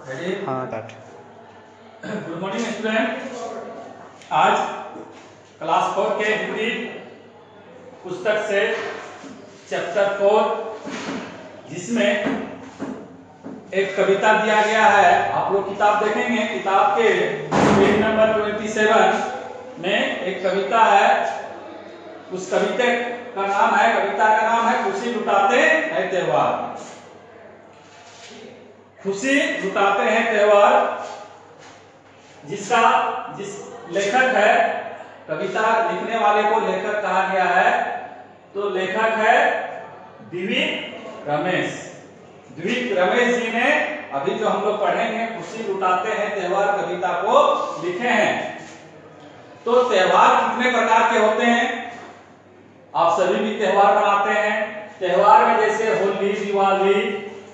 हाँ काट। Good morning student. आज क्लास 4 के हिंदी पुस्तक से चैप्टर 4 जिसमें एक कविता दिया गया है। आप लोग किताब देखेंगे, किताब के पेज नंबर 27 में एक कविता है। उस कविता का नाम है खुशी लुटाते हैं त्योहार। खुशी लुटाते हैं त्योहार, जिस लेखक है, कविता लिखने वाले को लेखक कहा गया है। तो लेखक है द्विक रमेश। द्विक रमेश जी ने अभी जो हम लोग पढ़ेंगे खुशी लुटाते हैं त्योहार कविता को लिखे हैं। तो त्योहार कितने प्रकार के होते हैं? आप सभी भी त्योहार मनाते हैं। त्योहार में जैसे होली, दिवाली,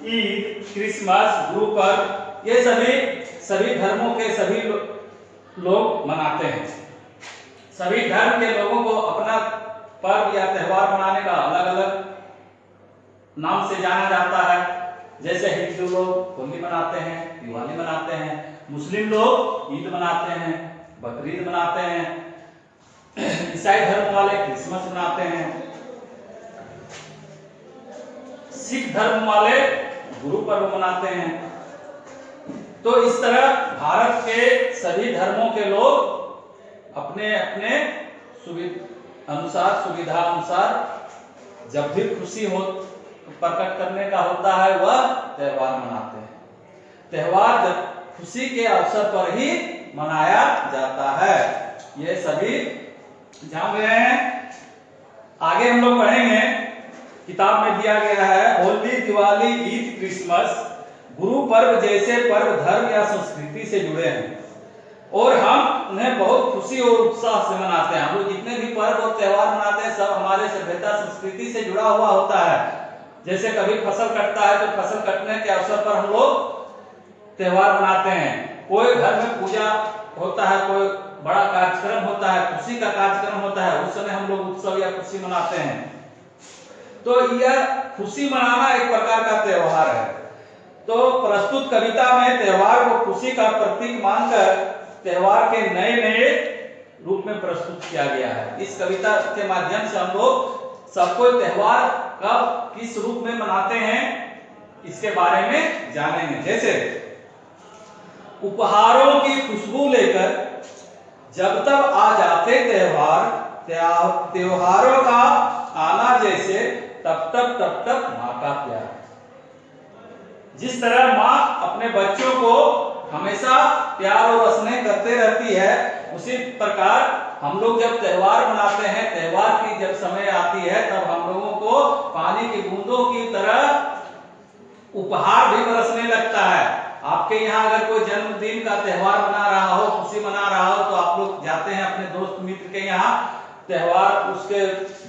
ईद, क्रिसमस, गुरु पर्व, ये सभी धर्मों के सभी लोग मनाते हैं। सभी धर्म के लोगों को अपना पर्व या त्योहार मनाने का अलग अलग नाम से जाना जाता है। जैसे हिंदू लोग होली मनाते हैं, दिवाली मनाते हैं, मुस्लिम लोग ईद मनाते हैं, बकरीद मनाते हैं, ईसाई धर्म वाले क्रिसमस मनाते हैं, सिख धर्म वाले गुरु पर्व मनाते हैं। तो इस तरह भारत के सभी धर्मों के लोग अपने अपने सुविधा अनुसार जब भी खुशी हो प्रकट करने का होता है वह त्योहार मनाते हैं। त्योहार जब खुशी के अवसर पर ही मनाया जाता है, ये सभी जान गए हैं। आगे हम लोग पढ़ेंगे। किताब में दिया गया है होली, दिवाली, ईद, क्रिसमस, गुरु पर्व जैसे पर्व धर्म या संस्कृति से जुड़े हैं और हम उन्हें बहुत खुशी और उत्साह से मनाते हैं। हम लोग जितने भी पर्व और त्योहार मनाते हैं सब हमारे सभ्यता संस्कृति से जुड़ा हुआ होता है। जैसे कभी फसल कटता है तो फसल कटने के अवसर पर हम लोग त्योहार मनाते हैं। कोई घर में पूजा होता है, कोई बड़ा कार्यक्रम होता है, खुशी का कार्यक्रम होता है, उस समय हम लोग उत्सव या खुशी मनाते हैं। तो यह खुशी मनाना एक प्रकार का त्योहार है। तो प्रस्तुत कविता में त्योहार को खुशी का प्रतीक मानकर त्योहार के नए नए रूप में प्रस्तुत किया गया है। इस कविता के माध्यम से हम लोग सबको त्योहार कब किस रूप में मनाते हैं इसके बारे में जानेंगे। जैसे उपहारों की खुशबू लेकर जब तब आ जाते त्योहार, त्योहारों का आना जैसे तब तक माँ का प्यार। जिस तरह माँ अपने बच्चों को हमेशा प्यार और स्नेह करते रहती है, उसी प्रकार हम लोग जब त्योहार मनाते हैं, त्योहार की जब समय आती है तब हम लोगों को पानी की बूंदों की तरह उपहार भी बरसने लगता है। आपके यहाँ अगर कोई जन्मदिन का त्योहार मना रहा हो, खुशी मना रहा हो, तो आप लोग जाते हैं अपने दोस्त मित्र के यहाँ त्योहार, उसके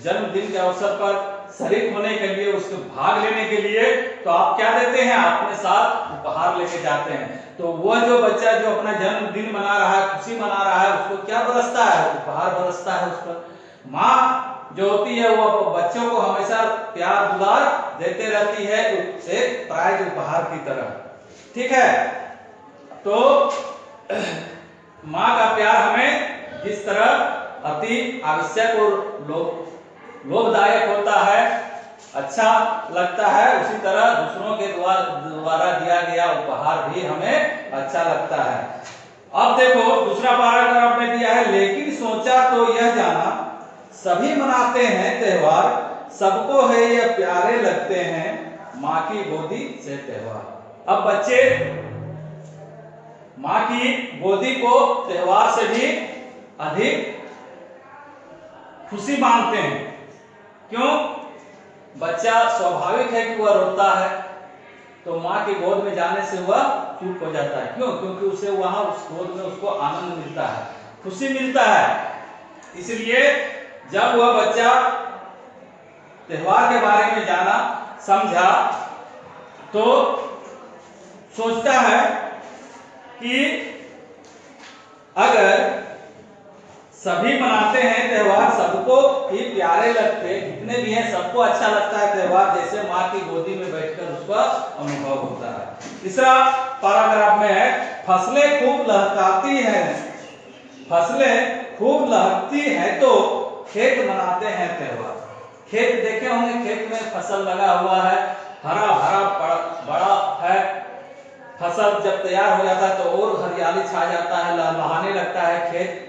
जन्मदिन के अवसर पर शरीक होने के लिए, उसके भाग लेने के लिए, तो आप क्या देते हैं? अपने साथ उपहार लेके जाते हैं। तो वह जो बच्चा जो अपना जन्मदिन मना रहा है, खुशी मना रहा है, उसको क्या बरसता है? उपहार बरसता है उस पर। माँ जो होती है वो बच्चों को हमेशा प्यार दुलार देते रहती है, एक प्राइज उपहार की तरह। ठीक है। तो माँ का प्यार हमें जिस तरह अति आवश्यक और लोभदायक होता है, अच्छा लगता है, उसी तरह दूसरों के द्वारा दिया गया उपहार भी हमें अच्छा लगता है। अब देखो दूसरा पैराग्राफ में दिया है, लेकिन सोचा तो यह जाना सभी मनाते हैं त्योहार, सबको है ये प्यारे लगते हैं माँ की गोदी से त्योहार। अब बच्चे माँ की गोदी को त्योहार से भी अधिक खुशी मानते हैं। क्यों? बच्चा स्वाभाविक है कि वह रोता है, तो माँ की गोद में जाने से वह चुप हो जाता है। क्यों? क्योंकि उसे वहां उस गोद में उसको आनंद मिलता है, खुशी मिलता है। इसलिए जब वह बच्चा त्योहार के बारे में जाना समझा तो सोचता है कि अगर सभी मनाते हैं त्योहार, सबको ही प्यारे लगते, जितने भी हैं सबको अच्छा लगता है त्योहार, जैसे माँ की गोदी में बैठकर उसका अनुभव होता है। तीसरा पैराग्राफ में है, फसलें खूब लहकाती हैं, फसलें खूब लहकती है तो खेत मनाते हैं त्योहार। खेत देखे होंगे, खेत में फसल लगा हुआ है, हरा भरा बड़ा है, फसल जब तैयार हो जाता है तो और हरियाली छा जाता है, लहलहाने लगता है खेत,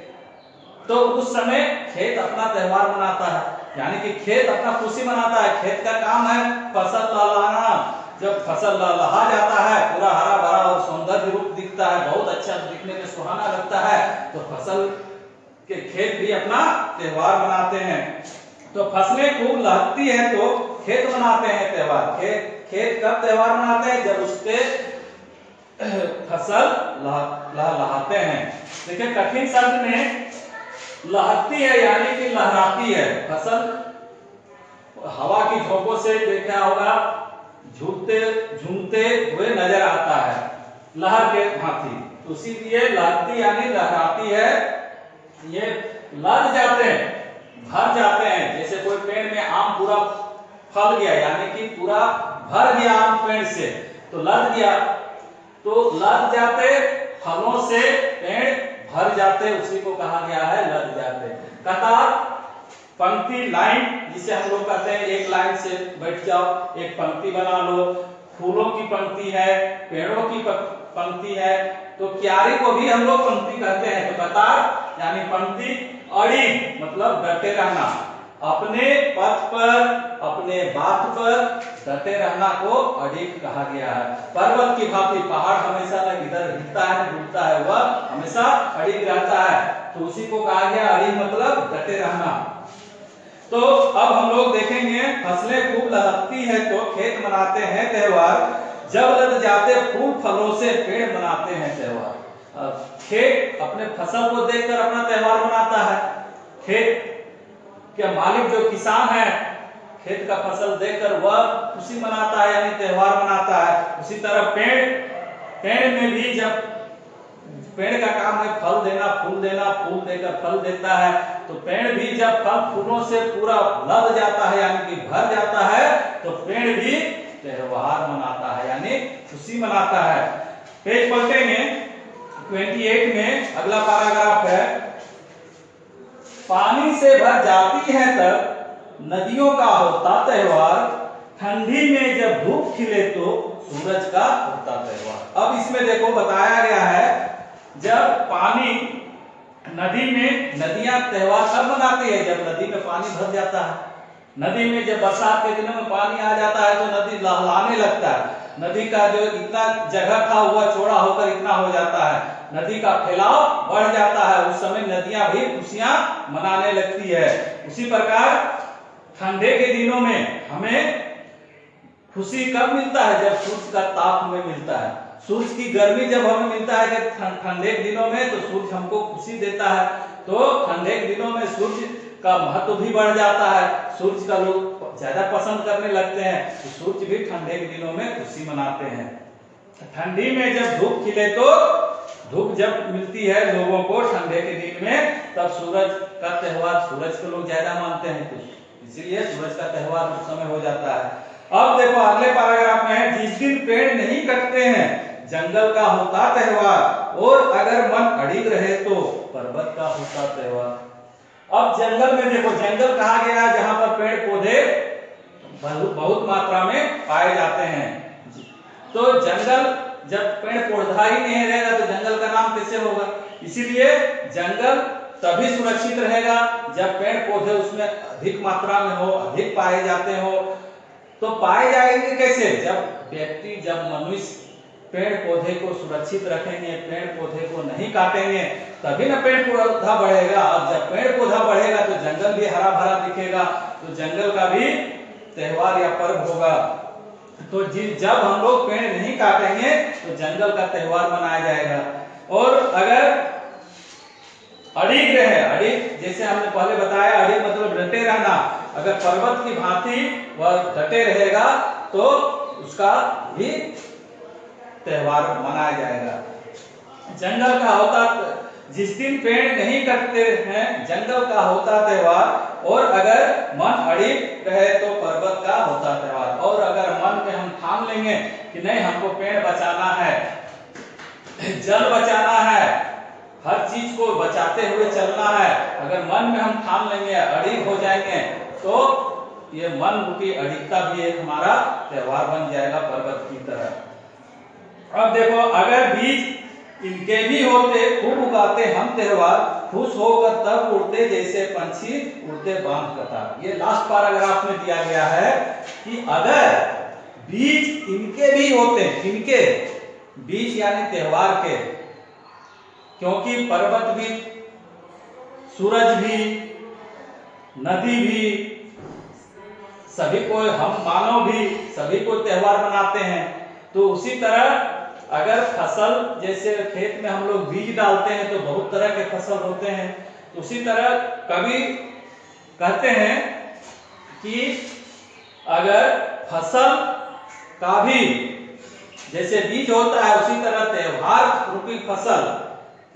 तो उस समय खेत अपना त्योहार मनाता है, यानी कि खेत अपना खुशी मनाता है। खेत का काम है फसल लहलाना। जब फसल लहलहा जाता है, पूरा हरा भरा और सौंदर्य रूप दिखता है, बहुत अच्छा दिखने में सुहाना लगता है, तो फसल के खेत भी अपना त्योहार मनाते हैं। तो फसलें खूब लहकती है तो खेत मनाते हैं त्योहार। खेत कब त्योहार मनाते हैं? जब उसके फसल लहलहाते हैं। देखिए कठिन शब्द में लहकती है यानी कि लहराती है। फसल हवा की झोंकों से देखा होगा, झूमते हुए नजर आता है लहर के भांति, तो इसीलिए लहकती यानी लहराती है। ये लद जाते हैं, भर जाते हैं, जैसे कोई पेड़ में आम पूरा फल गया यानी कि पूरा भर गया आम पेड़ से, तो लद गया, तो लद जाते फलों से पेड़ भर जाते, उसी को कहा गया है लद जाते। कतार, पंक्ति, लाइन, जिसे हम लोग कहते हैं एक लाइन से बैठ जाओ, एक पंक्ति बना लो। फूलों की पंक्ति है, पेड़ों की पंक्ति है, तो क्यारी को भी हम लोग पंक्ति कहते हैं। तो कतार यानी पंक्ति, अड़ी मतलब डटे रहना, अपने पथ पर अपने बात पर डटे रहना को अड़ी कहा गया है। पर्वत की भांति पहाड़ हमेशा न इधर हिलता है डूबता है, वह हमेशा अड़ी रहता है, तो उसी को कहा गया अड़ी मतलब डटे रहना। तो अब हम लोग देखेंगे, फसलें खूब लहकती है तो खेत मनाते हैं त्योहार, जब लद जाते फूल फलों से पेड़ मनाते हैं त्योहार। खेत अपने फसल को देखकर अपना त्योहार मनाता है। खेत के मालिक जो किसान है, खेत का फसल देखकर वह खुशी मनाता है यानी त्योहार मनाता है। उसी तरह पेड़ में भी जब पेड़ का काम है फल देना, फूल देना, फूल देकर फल देता है, तो पेड़ भी जब फल फूलों से पूरा लद जाता है यानी कि भर जाता है, तो पेड़ भी त्योहार मनाता है यानी खुशी मनाता है। पेज पलटेंगे 28 में अगला पैराग्राफ है, पानी से भर जाती है तब नदियों का होता त्योहार, ठंडी में जब धूप खिले तो सूरज का होता त्योहार। अब इसमें देखो बताया गया है, जब पानी नदी में, नदियां त्योहार कब मनाती है? जब नदी में पानी भर जाता है। नदी में जब बरसात के दिनों में पानी आ जाता है तो नदी लहलाने लगता है, नदी का जो इतना जगह था वह चौड़ा होकर इतना हो जाता है, नदी का फैलाव बढ़ जाता है, उस समय नदियां भी खुशियां मनाने लगती है। उसी प्रकार ठंडे के दिनों में हमें खुशी कब मिलता है? जब सूर्य का ताप हमें मिलता है, सूर्य की गर्मी जब हमें मिलता है कि ठंडे के दिनों में, तो सूर्य हमको खुशी देता है, तो ठंडे के दिनों में सूर्य का महत्व भी बढ़ जाता है, सूर्य का लोग ज्यादा पसंद करने लगते हैं, तो सूर्य भी ठंडे के दिनों में खुशी मनाते हैं। ठंडी में जब धूप खिले, तो धूप जब मिलती है लोगों को ठंडे के दिन में, तब सूरज का त्योहार, सूरज को लोग ज्यादा मानते हैं, तो इसीलिए सूरज का त्योहार उस समय हो जाता है। अब देखो अगले पैराग्राफ में है, जिस दिन पेड़ नहीं कटते हैं जंगल का होता त्योहार, और अगर मन अड़िग रहे तो पर्वत का होता त्योहार। अब जंगल में देखो, जंगल कहा गया है जहां पर पेड़ पौधे बहुत मात्रा में पाए जाते हैं। तो जंगल जब पेड़ पौधा ही नहीं रहेगा तो जंगल का नाम कैसे होगा? इसीलिए जंगल तभी सुरक्षित रहेगा जब पेड़ पौधे उसमें अधिक मात्रा में हो, अधिक पाए जाते हो। तो पाए जाएंगे कैसे? जब मनुष्य पेड़ पौधे को सुरक्षित रखेंगे, पेड़ पौधे को नहीं काटेंगे, तभी ना पेड़ पौधा बढ़ेगा, और जब पेड़ पौधा बढ़ेगा तो जंगल भी हरा भरा दिखेगा, तो जंगल का भी त्योहार या पर्व होगा। तो जब हम लोग पेड़ नहीं काटेंगे तो जंगल का त्योहार मनाया जाएगा। और अगर अड़िग रहे, अड़िग जैसे हमने पहले बताया, अड़िग मतलब डटे रहना, अगर पर्वत की भांति वह डटे रहेगा तो उसका भी त्योहार मनाया जाएगा। जंगल का होता, जिस दिन पेड़ नहीं कटते हैं जंगल का होता त्योहार, और अगर मन अड़िग रहे तो पर्वत का होता त्योहार। और अगर मन में हम ठान लेंगे कि नहीं हमको पेड़ बचाना है, जल बचाना है, हर चीज को बचाते हुए चलना है। अगर मन में हम ठान लेंगे, अड़िग हो जाएंगे, तो ये मन रूपी अड़िगता भी एक हमारा त्योहार बन जाएगा पर्वत की तरह। अब देखो, अगर बीज इनके भी होते, खूब उगाते हम त्योहार, खुश होकर तब उड़ते जैसे पंछी उड़ते बांध कतार। ये लास्ट पैराग्राफ में दिया गया है कि अगर बीज इनके भी होते, इनके बीज यानी त्योहार के, क्योंकि पर्वत भी, सूरज भी, नदी भी, सभी को, हम मानव भी सभी को त्योहार मनाते हैं। तो उसी तरह अगर फसल, जैसे खेत में हम लोग बीज डालते हैं तो बहुत तरह के फसल होते हैं, तो उसी तरह कवि कहते हैं कि अगर फसल का भी जैसे बीज होता है, उसी तरह त्योहार रूपी फसल,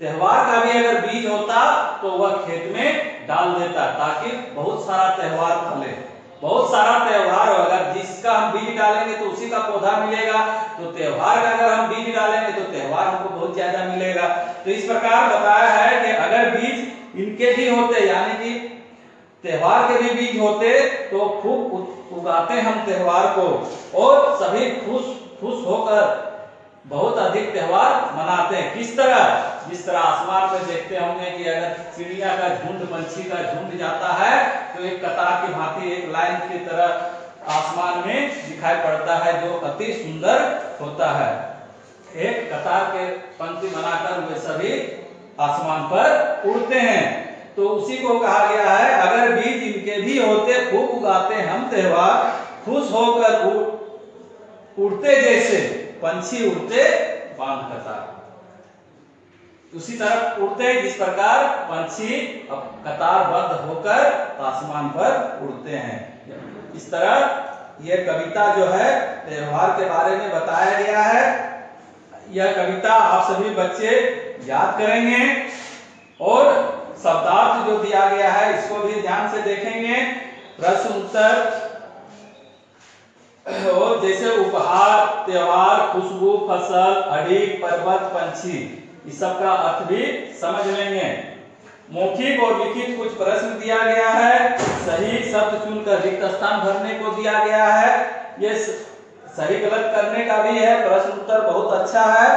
त्योहार का भी अगर बीज होता तो वह खेत में डाल देता, ताकि बहुत सारा त्योहार फले, बहुत सारा त्योहार हो। अगर जिसका हम बीज डालेंगे तो उसी का पौधा मिलेगा, तो त्योहार का अगर हम बीज डालेंगे तो त्योहार हमको बहुत ज्यादा मिलेगा। तो इस प्रकार बताया है कि अगर बीज इनके भी होते, यानी कि त्योहार के भी बीज होते, तो खूब उगाते हम त्योहार को, और सभी खुश होकर बहुत अधिक त्योहार मनाते हैं। किस तरह? जिस तरह आसमान में देखते होंगे कि अगर चिड़िया का झुंड, पंछी का झुंड जाता है तो एक कतार की भांति, एक लाइन की तरह आसमान में दिखाई पड़ता है, जो अति सुंदर होता है। एक कतार के पंक्ति बनाकर वे सभी आसमान पर उड़ते हैं। तो उसी को कहा गया है, अगर बीज इनके भी होते, खूब उगाते हम त्योहार, खुश होकर उड़ते जैसे पंछी उड़ते बांध कतार। उसी तरह उड़ते जिस प्रकार पंछी कतारबद्ध होकर आसमान पर उड़ते हैं। इस तरह यह कविता जो है त्योहार के बारे में बताया गया है। यह कविता आप सभी बच्चे याद करेंगे, और शब्दार्थ जो दिया गया है इसको भी ध्यान से देखेंगे। प्रश्न उत्तर, और जैसे उपहार, त्योहार, खुशबू, फसल, अड़िग, पर्वत, पंछी, इस सब का अर्थ भी समझ लेंगे। मौखिक और लिखित कुछ प्रश्न दिया गया है, सही शब्द चुनकर रिक्त स्थान भरने को दिया गया है। ये सही गलत करने का भी है। प्रश्न उत्तर बहुत अच्छा है,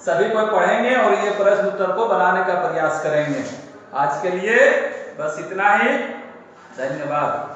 सभी को पढ़ेंगे और ये प्रश्न उत्तर को बनाने का प्रयास करेंगे। आज के लिए बस इतना ही, धन्यवाद।